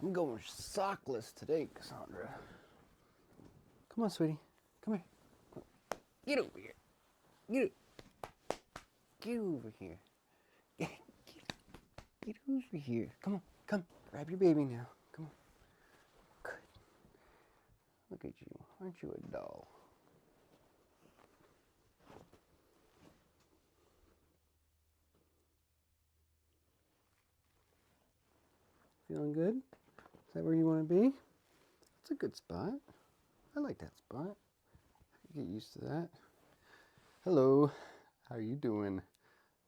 I'm going sockless today, Cassandra. Come on, sweetie. Come here. Come on. Get over here. Get over here. Get over here. Come on. Come. Grab your baby now. Come on. Good. Look at you. Aren't you a doll? Feeling good? Is that where you want to be? That's a good spot. I like that spot. I can get used to that. Hello. How are you doing?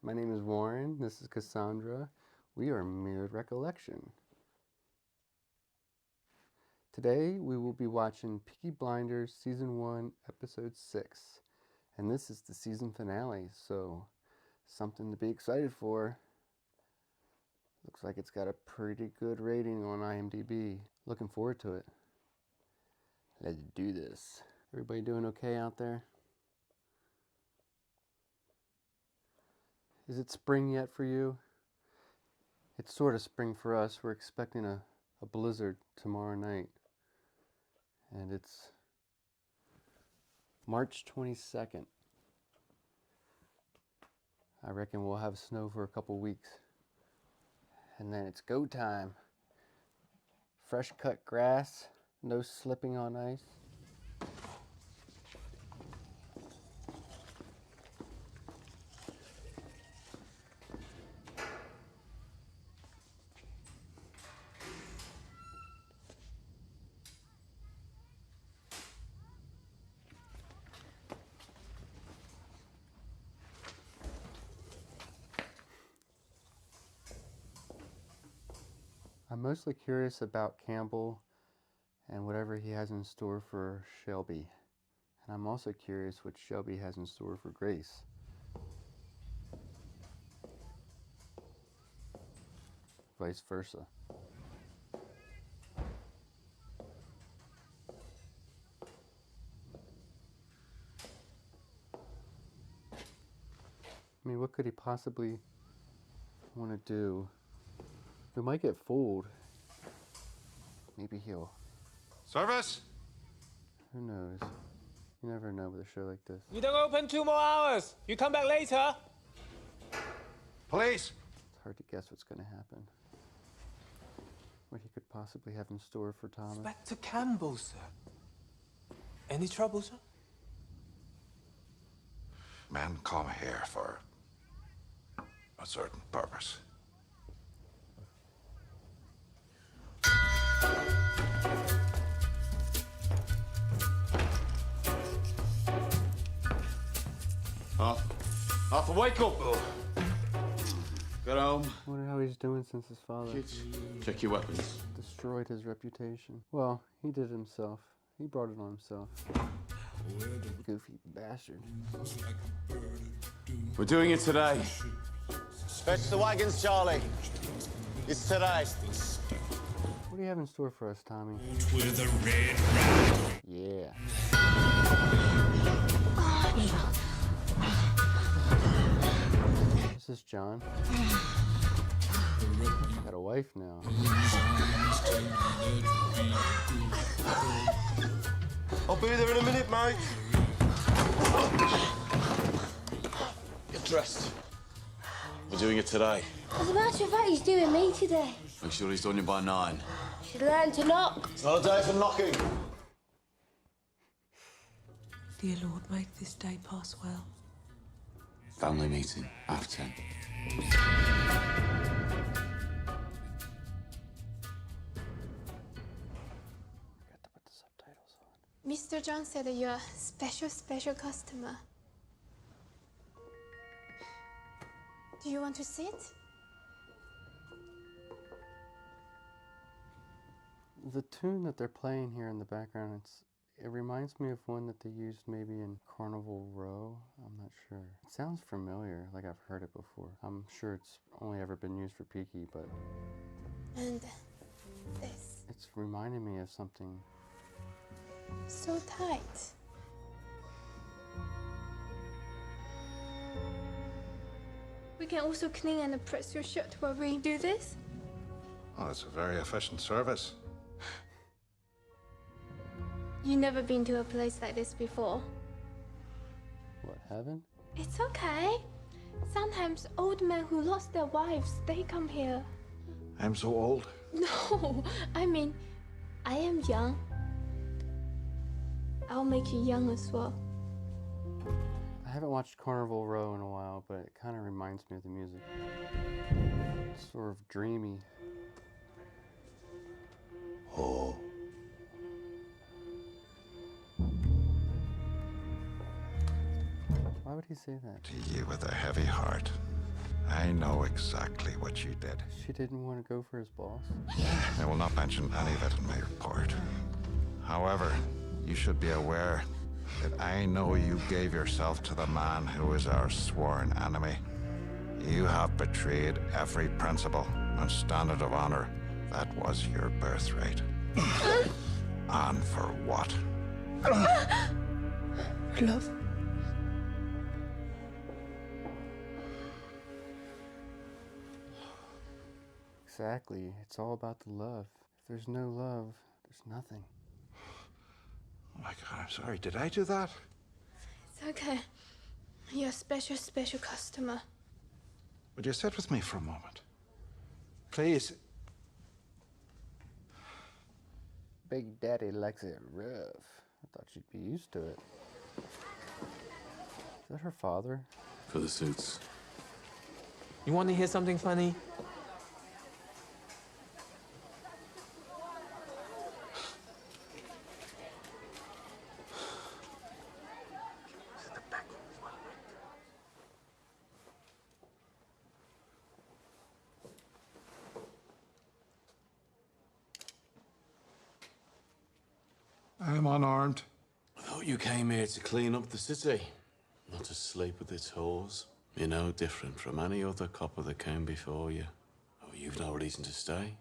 My name is Warren. This is Cassandra. We are Mirrored Recollection. Today we will be watching Peaky Blinders Season 1, Episode 6. And this is the season finale, so something to be excited for. Looks like it's got a pretty good rating on IMDb. Looking forward to it. Let's do this. Everybody doing okay out there? Is it spring yet for you? It's sort of spring for us. We're expecting a blizzard tomorrow night. And it's March 22nd. I reckon we'll have snow for a couple weeks. And then it's go time. Fresh cut grass, no slipping on ice. I'm mostly curious about Campbell and whatever he has in store for Shelby. And I'm also curious what Shelby has in store for Grace. Vice versa. I mean, what could he possibly want to do? We might get fooled. Maybe he'll... Service? Who knows? You never know with a show like this. You don't open 2 more hours. You come back later. Police! It's hard to guess what's going to happen. What he could possibly have in store for Thomas. Inspector Campbell, sir. Any trouble, sir? Men come here for a certain purpose. Arthur, wake up! Get home. I wonder how he's doing since his father Kids, check your weapons. destroyed his reputation. Well, he did it himself. He brought it on himself. Goofy bastard. We're doing it today. Fetch the wagons, Charlie. It's today. What do you have in store for us, Tommy? With a red rag. Yeah. This is John. Got a wife now. I'll be there in a minute, mate. Get dressed. We're doing it today. As a matter of fact, he's doing me today. Make sure he's done it by 9. Should learn to knock. It's not a day for knocking. Dear Lord, make this day pass well. Family meeting, 10:30. Forgot to put the subtitles on. Mr. John said that you're a special customer. Do you want to sit? The tune that they're playing here in the background, it reminds me of one that they used maybe in Carnival Row. I'm not sure. It sounds familiar, like I've heard it before. I'm sure it's only ever been used for Peaky, but... And this. It's reminding me of something. So tight. We can also clean and press your shirt while we do this. Oh, it's a very efficient service. You never been to a place like this before. What, heaven? It's okay. Sometimes old men who lost their wives, they come here. I'm so old. No, I mean, I am young. I'll make you young as well. I haven't watched Carnival Row in a while, but it kind of reminds me of the music. It's sort of dreamy. Oh. Why would he say that? To you with a heavy heart, I know exactly what you did. She didn't want to go for his boss? I will not mention any of it in my report. However, you should be aware that I know you gave yourself to the man who is our sworn enemy. You have betrayed every principle and standard of honor that was your birthright. And for what? Love. Exactly. It's all about the love. If there's no love, there's nothing. Oh my God, I'm sorry. Did I do that? It's okay. You're a special, special customer. Would you sit with me for a moment? Please. Big Daddy likes it rough. I thought she'd be used to it. Is that her father? For the suits. You want to hear something funny? I'm unarmed. I thought you came here to clean up the city, not to sleep with its whores. You're no different from any other copper that came before you. Oh, you've no reason to stay.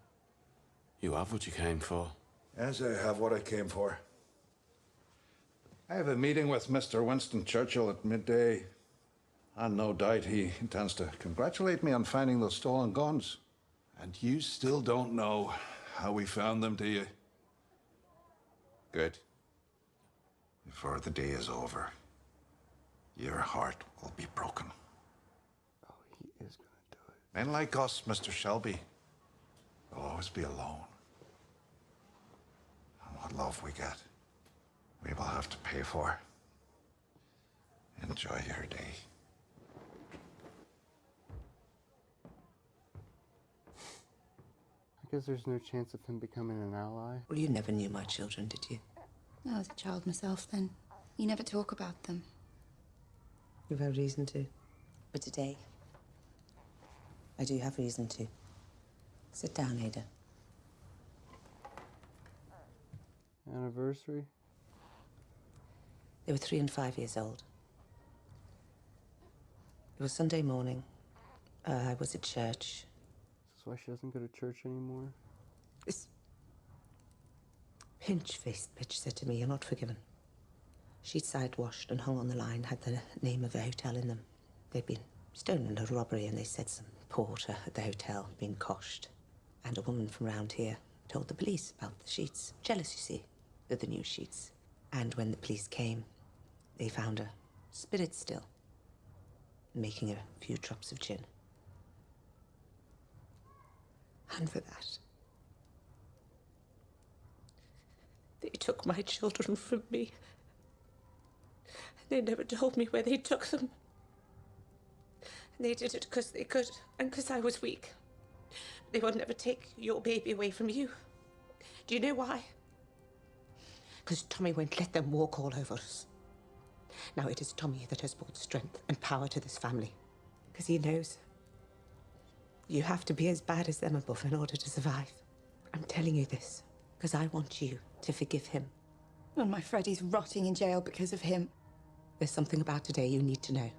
You have what you came for. Yes, I have what I came for. I have a meeting with Mr. Winston Churchill at midday. And no doubt he intends to congratulate me on finding those stolen guns. And you still don't know how we found them, do you? Good. Before the day is over, your heart will be broken. Oh, he is gonna do it. Men like us, Mr. Shelby, will always be alone. And what love we get, we will have to pay for. Enjoy your day. I guess there's no chance of him becoming an ally. Well, you never knew my children, did you? I was a child myself then. You never talk about them. You've had reason to. But today, I do have reason to. Sit down, Ada. Anniversary? They were 3 and 5 years old. It was Sunday morning. I was at church. Is this why she doesn't go to church anymore? This pinch-faced bitch said to me, "You're not forgiven." She'd side-washed and hung on the line, had the name of a hotel in them. They'd been stolen in a robbery, and they said some porter at the hotel been coshed. And a woman from round here told the police about the sheets. Jealous, you see, of the new sheets. And when the police came, they found her spirit still, making a few drops of gin. And for that, they took my children from me. They never told me where they took them. And they did it because they could, and because I was weak. They would never take your baby away from you. Do you know why? Because Tommy won't let them walk all over us. Now it is Tommy that has brought strength and power to this family. Because he knows you have to be as bad as them above in order to survive. I'm telling you this because I want you to forgive him. And my Freddie's rotting in jail because of him. There's something about today you need to know.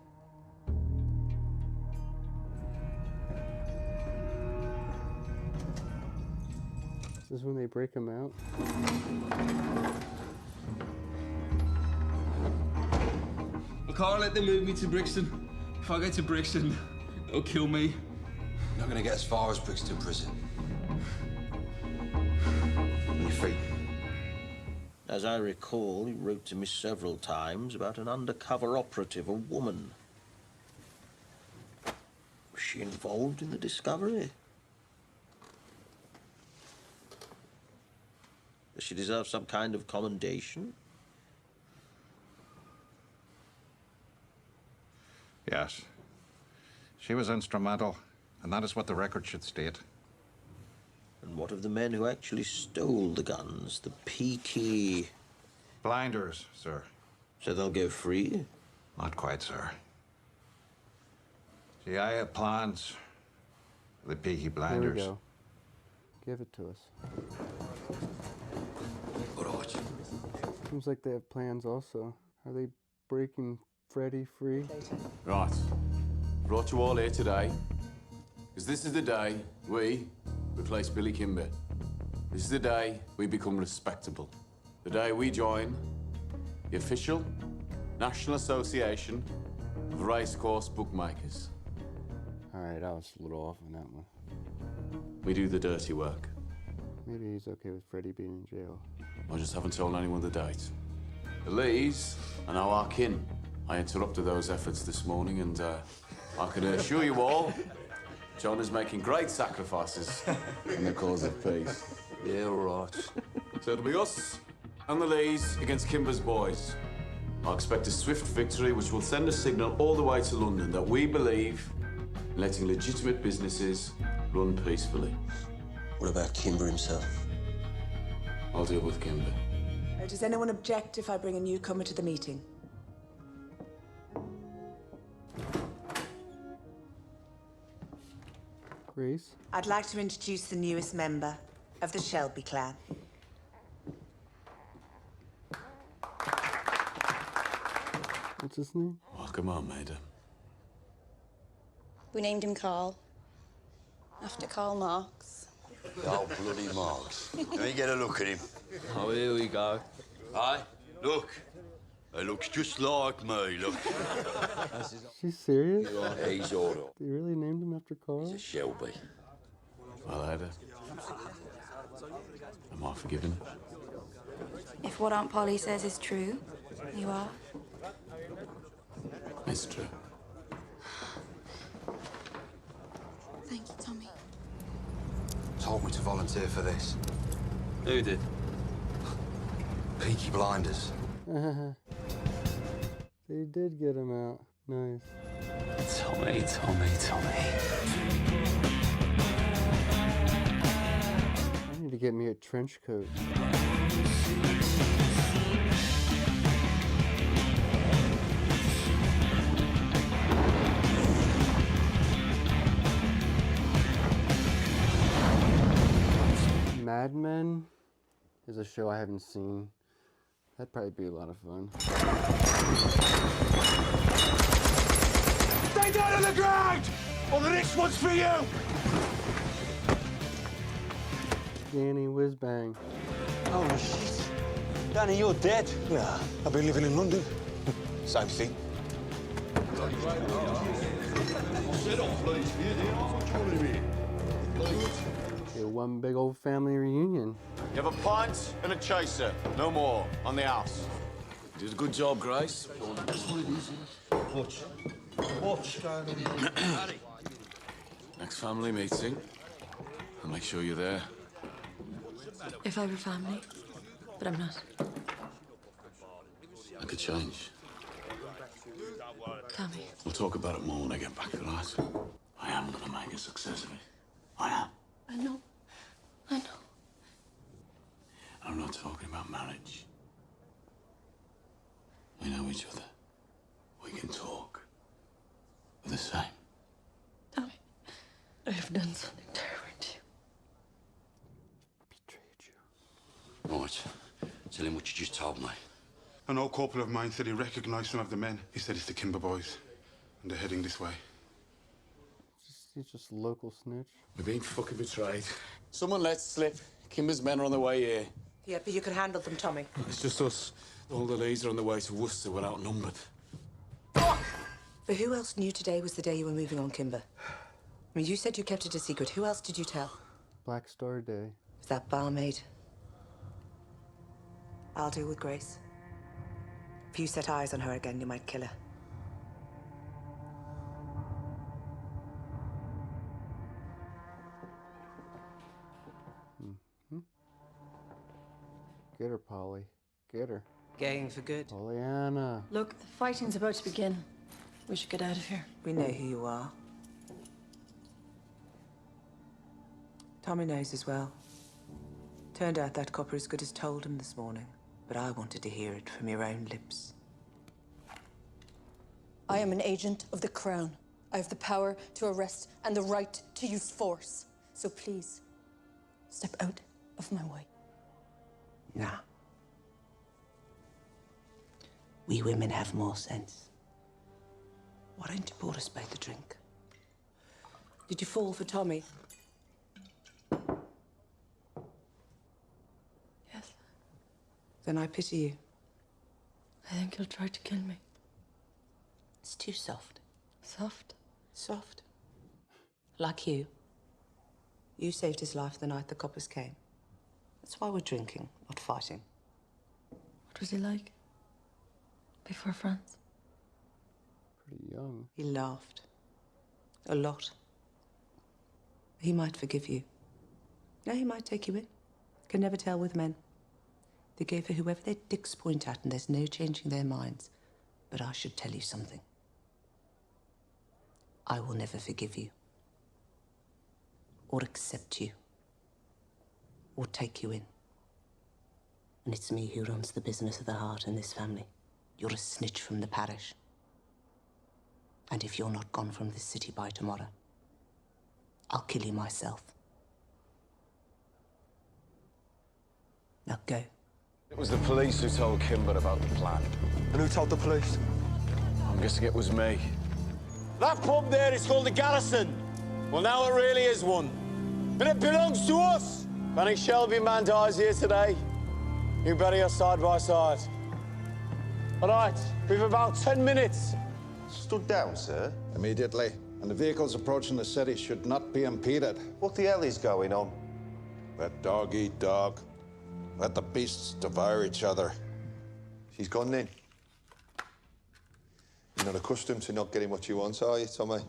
This is when they break him out? I can't let them move me to Brixton. If I get to Brixton, they'll kill me. Not gonna get as far as Brixton Prison. On your feet. As I recall, he wrote to me several times about an undercover operative, a woman. Was she involved in the discovery? Does she deserve some kind of commendation? Yes. She was instrumental, and that is what the record should state. And what of the men who actually stole the guns? The Peaky... Blinders, sir. So they'll go free? Not quite, sir. See, I have plans for the Peaky Blinders. There we go. Give it to us. All right. Seems like they have plans also. Are they breaking Freddy free? Right. Brought you all here today because this is the day we replace Billy Kimber. This is the day we become respectable. The day we join the official National Association of Racecourse Bookmakers. All right, I was a little off on that one. We do the dirty work. Maybe he's okay with Freddy being in jail. I just haven't told anyone the date. The Lees are now our kin. I interrupted those efforts this morning, and I can assure you all, John is making great sacrifices in the cause of peace. Yeah, all right. So it'll be us and the Lees against Kimber's boys. I expect a swift victory which will send a signal all the way to London that we believe in letting legitimate businesses run peacefully. What about Kimber himself? I'll deal with Kimber. Does anyone object if I bring a newcomer to the meeting? Grace? I'd like to introduce the newest member of the Shelby clan. What's his name? Welcome on, Maida. We named him Carl. After Karl Marx. Oh, bloody Marx. Let me get a look at him. Oh, here we go. Hi, look. He looks just like me, look. She's serious? Yeah, he's all right. They really named him after Carl? He's a Shelby. Well, Ada, am I forgiven? If what Aunt Polly says is true, you are. It's true. Thank you, Tommy. Told me to volunteer for this. Who did? Peaky Blinders. They did get him out. Nice. Tommy, Tommy, Tommy. I need to get me a trench coat. Mad Men is a show I haven't seen. That'd probably be a lot of fun. Stay down on the ground, or the next one's for you! Danny Whizbang. Oh, shit. Danny, you're dead. Yeah, I've been living in London. Same thing. Yeah, one big old family reunion. You have a pint and a chaser. No more. On the house. You did a good job, Grace. Watch. Watch. Next family meeting. I'll make sure you're there. If I were family, but I'm not. I could change. Tell me. We'll talk about it more when I get back, all right? I am gonna make a success of it. I am. I know. I know. I'm not talking about marriage. We know each other. We can talk. We're the same. Tommy, I have done something terrible to you. Betrayed you. Right. Tell him what you just told me. An old corporal of mine said he recognised some of the men. He said it's the Kimber boys, and they're heading this way. He's just a local snitch. We're being fucking betrayed. Someone let slip. Kimber's men are on the way here. Yeah, but you can handle them, Tommy. It's just us. All the Lees are on the way to Worcester. We're outnumbered. But who else knew today was the day you were moving on, Kimber? I mean, you said you kept it a secret. Who else did you tell? Black Star Day. Is that barmaid? I'll deal with Grace. If you set eyes on her again, you might kill her. Get her, Polly. Get her. Going for good. Pollyanna. Look, the fighting's about to begin. We should get out of here. We know who you are. Tommy knows as well. Turned out that copper as good as told him this morning, but I wanted to hear it from your own lips. I am an agent of the Crown. I have the power to arrest and the right to use force. So please, step out of my way. Nah. We women have more sense. Why don't you pour us both a drink? Did you fall for Tommy? Yes. Then I pity you. I think he'll try to kill me. It's too soft. Soft? Soft. Like you. You saved his life the night the coppers came. That's why we're drinking, not fighting. What was he like? Before France? Pretty young. He laughed. A lot. He might forgive you. No, he might take you in. Can never tell with men. They go for whoever their dicks point at, and there's no changing their minds. But I should tell you something. I will never forgive you. Or accept you. Or take you in. And it's me who runs the business of the heart in this family. You're a snitch from the parish. And if you're not gone from this city by tomorrow, I'll kill you myself. Now go. It was the police who told Kimber about the plan. And who told the police? I'm guessing it was me. That pub there is called the Garrison. Well, now it really is one. But it belongs to us. If any Shelby man dies here today, you bury us side by side. All right, we've about 10 minutes. Stood down, sir. Immediately. And the vehicles approaching the city should not be impeded. What the hell is going on? Let dog eat dog. Let the beasts devour each other. She's gone in. You're not accustomed to not getting what you want, are you, Tommy?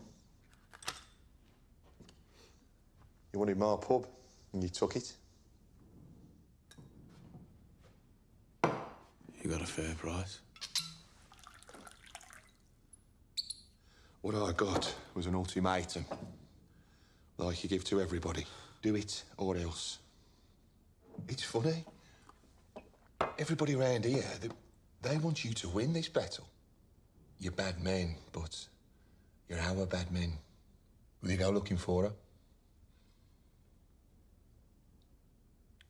You wanted my pub, and you took it. You got a fair price. What I got was an ultimatum. Like you give to everybody. Do it or else. It's funny. Everybody around here, they want you to win this battle. You're bad men, but you're our bad men. Will you go looking for her?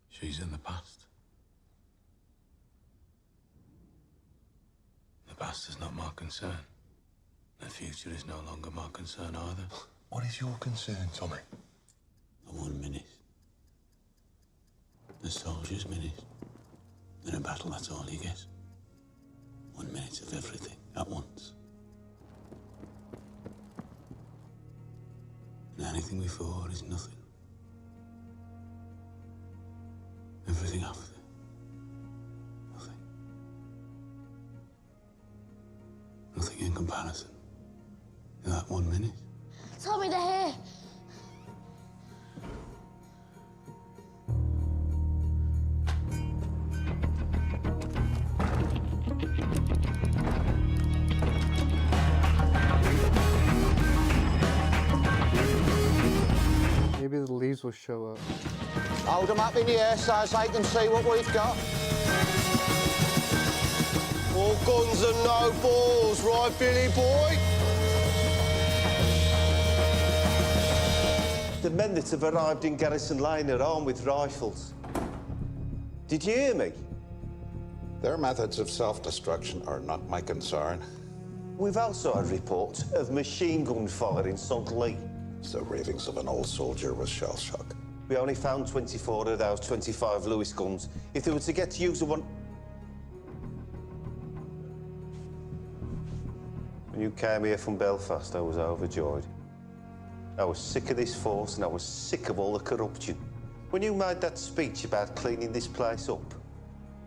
She's in the past. The past is not my concern. The future is no longer my concern either. What is your concern, Tommy? The 1 minute. The soldier's minute. In a battle, that's all you get. 1 minute of everything at once. And anything before is nothing. Everything after. Nothing. Nothing in comparison. In that 1 minute. Tommy, they're here. Maybe the leaves will show up. Hold them up in the air so they can see what we've got. All guns and no balls, right, Billy boy? The men that have arrived in Garrison Lane are armed with rifles. Did you hear me? Their methods of self-destruction are not my concern. We've also had reports of machine gun fire in St. Lee. It's the ravings of an old soldier with shell shock. We only found 24 of those 25 Lewis guns. If they were to get to use one... When you came here from Belfast, I was overjoyed. I was sick of this force and I was sick of all the corruption. When you made that speech about cleaning this place up,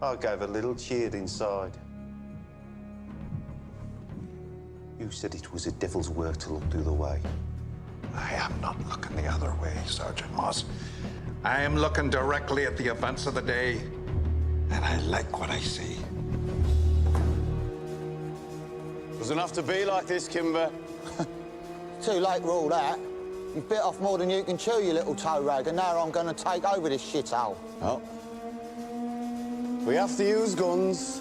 I gave a little cheer inside. You said it was a devil's work to look the other way. I am not looking the other way, Sergeant Moss. I am looking directly at the events of the day, and I like what I see. Doesn't have to be like this, Kimber. Too late for all that. You've bit off more than you can chew, you little toe rag, and now I'm going to take over this shithole. Oh. We have to use guns.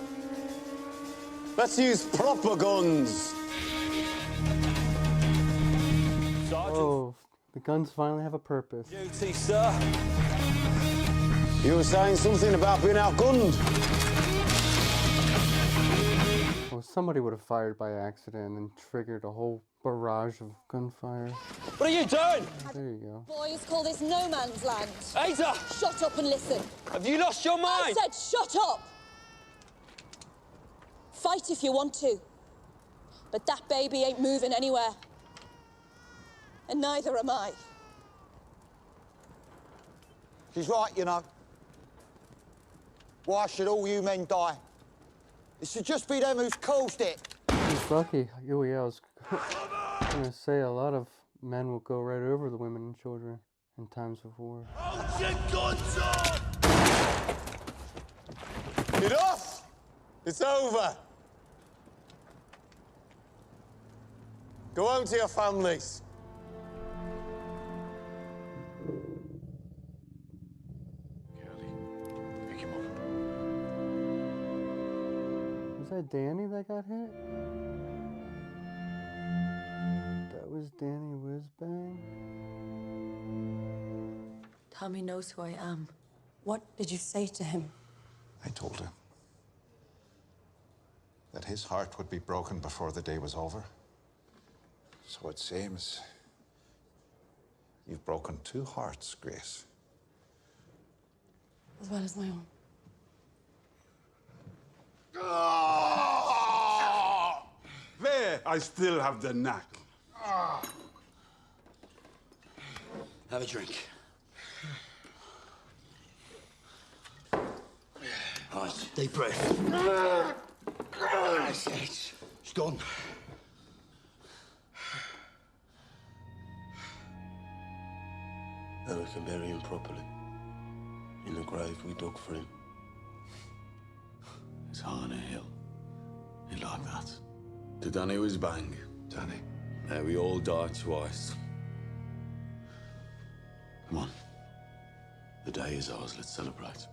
Let's use proper guns. Oh, the guns finally have a purpose. Duty, sir. You were saying something about being outgunned. Well, somebody would have fired by accident and triggered a whole barrage of gunfire. What are you doing? There you go. Boys call this no man's land. Ada! Shut up and listen. Have you lost your mind? I said shut up! Fight if you want to. But that baby ain't moving anywhere. And neither am I. She's right, you know. Why should all you men die? It should just be them who's caused it. He's lucky. Oh yeah, I was gonna say a lot of men will go right over the women and children in times of war. Enough! It's over. Go home to your families. Was that Danny that got hit? That was Danny Whizbang? Tommy knows who I am. What did you say to him? I told him that his heart would be broken before the day was over. So it seems you've broken two hearts, Grace. As well as my own. There, I still have the knack. Have a drink. Right, deep breath. That's it. It's gone. Now we can bury him properly. In the grave we dug for him. It's high on a hill. You like that? To Danny was bang. Danny. Now we all die twice. Come on. The day is ours. Let's celebrate.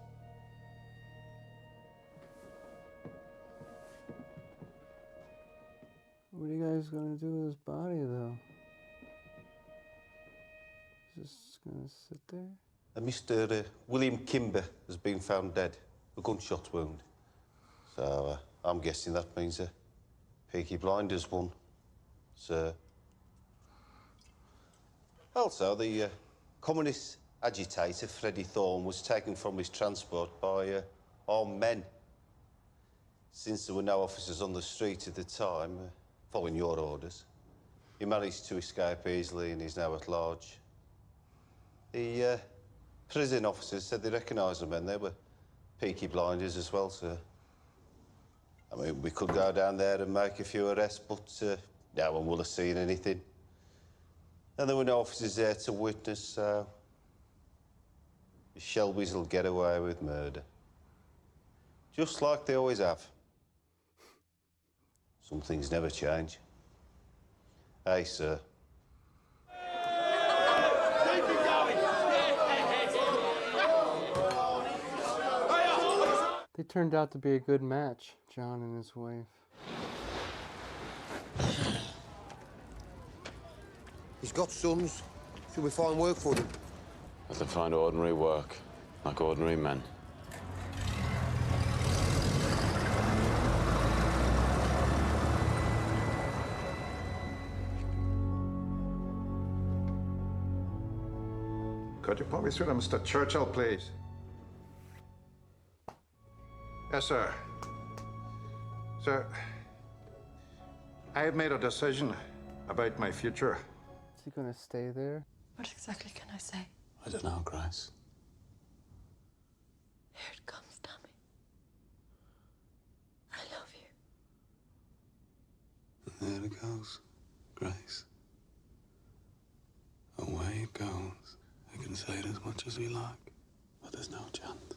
What are you guys gonna do with his body, though? Just gonna sit there? Mr. William Kimber has been found dead, a gunshot wound. So I'm guessing that means Peaky Blinders won, sir. Also, the communist agitator Freddie Thorne was taken from his transport by armed men. Since there were no officers on the street at the time, following your orders, he managed to escape easily and is now at large. The prison officers said they recognised the men. They were Peaky Blinders as well, sir. I mean, we could go down there and make a few arrests, but no one will have seen anything. And there were no officers there to witness, so the Shelbys will get away with murder. Just like they always have. Some things never change. Hey, sir. They turned out to be a good match, John and his wife. He's got sons. Should we find work for them? Let them find ordinary work, like ordinary men. Could you put me through to Mr. Churchill, please? Yes, sir. Sir, I have made a decision about my future. Is he gonna stay there? What exactly can I say? I don't know, Grace. goes, Grace. Away it goes. We can say it as much as we like, but there's no chance.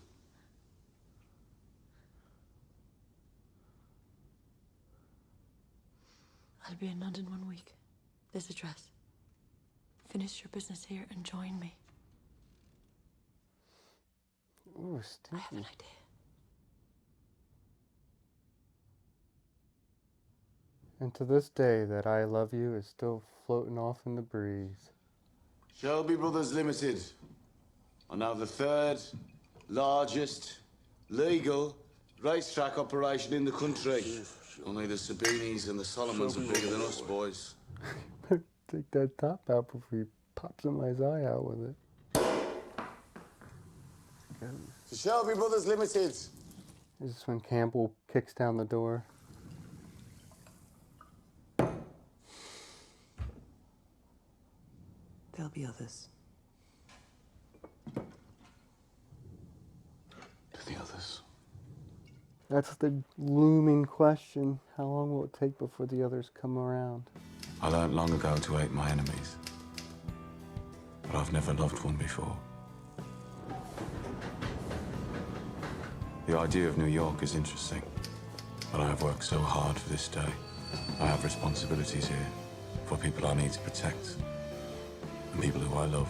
I'll be in London 1 week. This address. Finish your business here and join me. Ooh, stinky. I have an idea. And to this day, that I love you is still floating off in the breeze. Shelby Brothers Limited are now the third largest legal racetrack operation in the country. Only the Sabinis and the Solomons are bigger than us, boys. Take that top out before he pops somebody's eye out with it. To Shelby Brothers Limited. This is when Campbell kicks down the door. There'll be others. To the others. That's the looming question. How long will it take before the others come around? I learned long ago to hate my enemies, but I've never loved one before. The idea of New York is interesting, but I have worked so hard for this day. I have responsibilities here for people I need to protect and people who I love.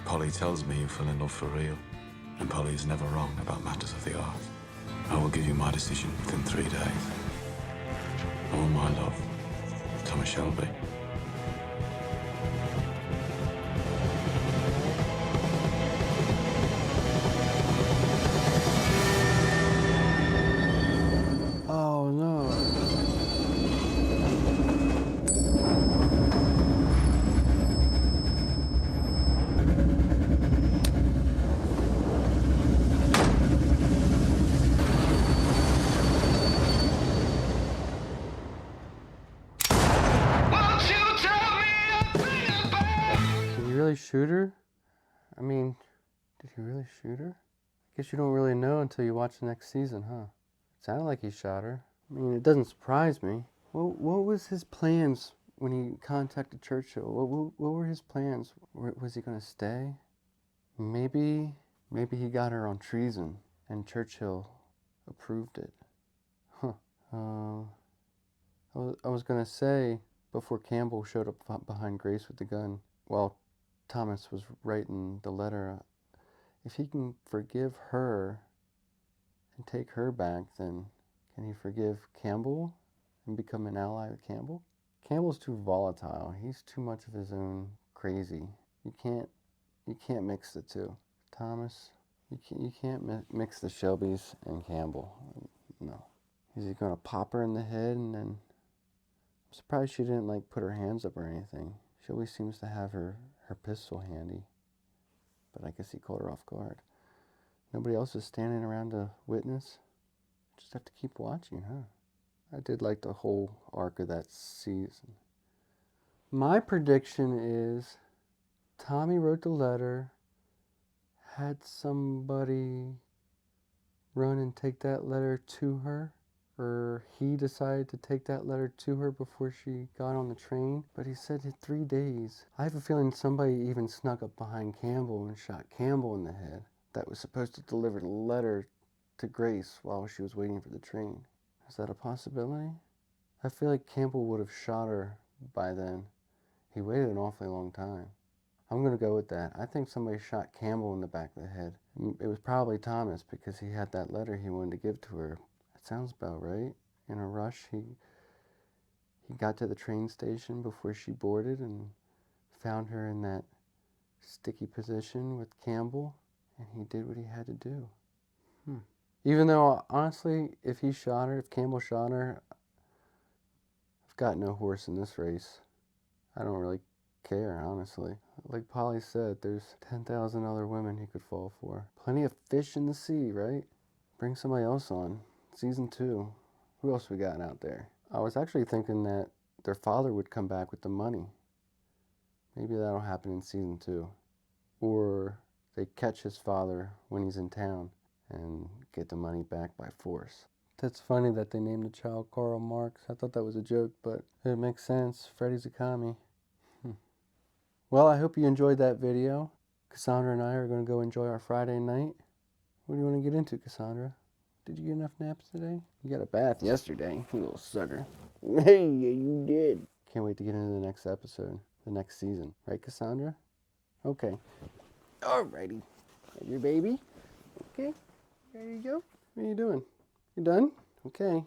Polly tells me you fell in love for real, and Polly is never wrong about matters of the art. I will give you my decision within 3 days. All my love, Thomas Shelby. Oh no. Did he really shoot her? I mean, did he really shoot her? I guess you don't really know until you watch the next season, huh? It sounded like he shot her. I mean, it doesn't surprise me. What was his plans when he contacted Churchill? What were his plans? Was he going to stay? Maybe he got her on treason and Churchill approved it. Huh. I was going to say, before Campbell showed up behind Grace with the gun, while Thomas was writing the letter, if he can forgive her and take her back, then can he forgive Campbell and become an ally with Campbell? Campbell's too volatile. He's too much of his own crazy. You can't mix the two. Thomas, you can't mix the Shelbys and Campbell. No. Is he gonna pop her in the head and then? I'm surprised she didn't like put her hands up or anything. She always seems to have her pistol handy. But I guess he caught her off guard. Nobody else is standing around to witness. Just have to keep watching, huh? I did like the whole arc of that season. My prediction is Tommy wrote the letter, had somebody run and take that letter to her, or he decided to take that letter to her before she got on the train, but he said in 3 days. I have a feeling somebody even snuck up behind Campbell and shot Campbell in the head that was supposed to deliver the letter to Grace while she was waiting for the train. Is that a possibility? I feel like Campbell would have shot her by then. He waited an awfully long time. I'm going to go with that. I think somebody shot Campbell in the back of the head. It was probably Thomas because he had that letter he wanted to give to her. That sounds about right. In a rush, he got to the train station before she boarded and found her in that sticky position with Campbell, and he did what he had to do. Even though, honestly, if Campbell shot her, I've got no horse in this race. I don't really care, honestly. Like Polly said, there's 10,000 other women he could fall for. Plenty of fish in the sea, right? Bring somebody else on. Season 2. Who else we got out there? I was actually thinking that their father would come back with the money. Maybe that'll happen in season 2. Or they catch his father when he's in town and get the money back by force. That's funny that they named the child Karl Marx. I thought that was a joke, but it makes sense. Freddy's a commie. Well, I hope you enjoyed that video. Cassandra and I are going to go enjoy our Friday night. What do you want to get into, Cassandra? Did you get enough naps today? You got a bath yesterday, you little sucker. Hey, you did. Can't wait to get into the next episode, the next season. Right, Cassandra? Okay. Alrighty. Have your baby. Okay. There you go. What are you doing? You done? Okay.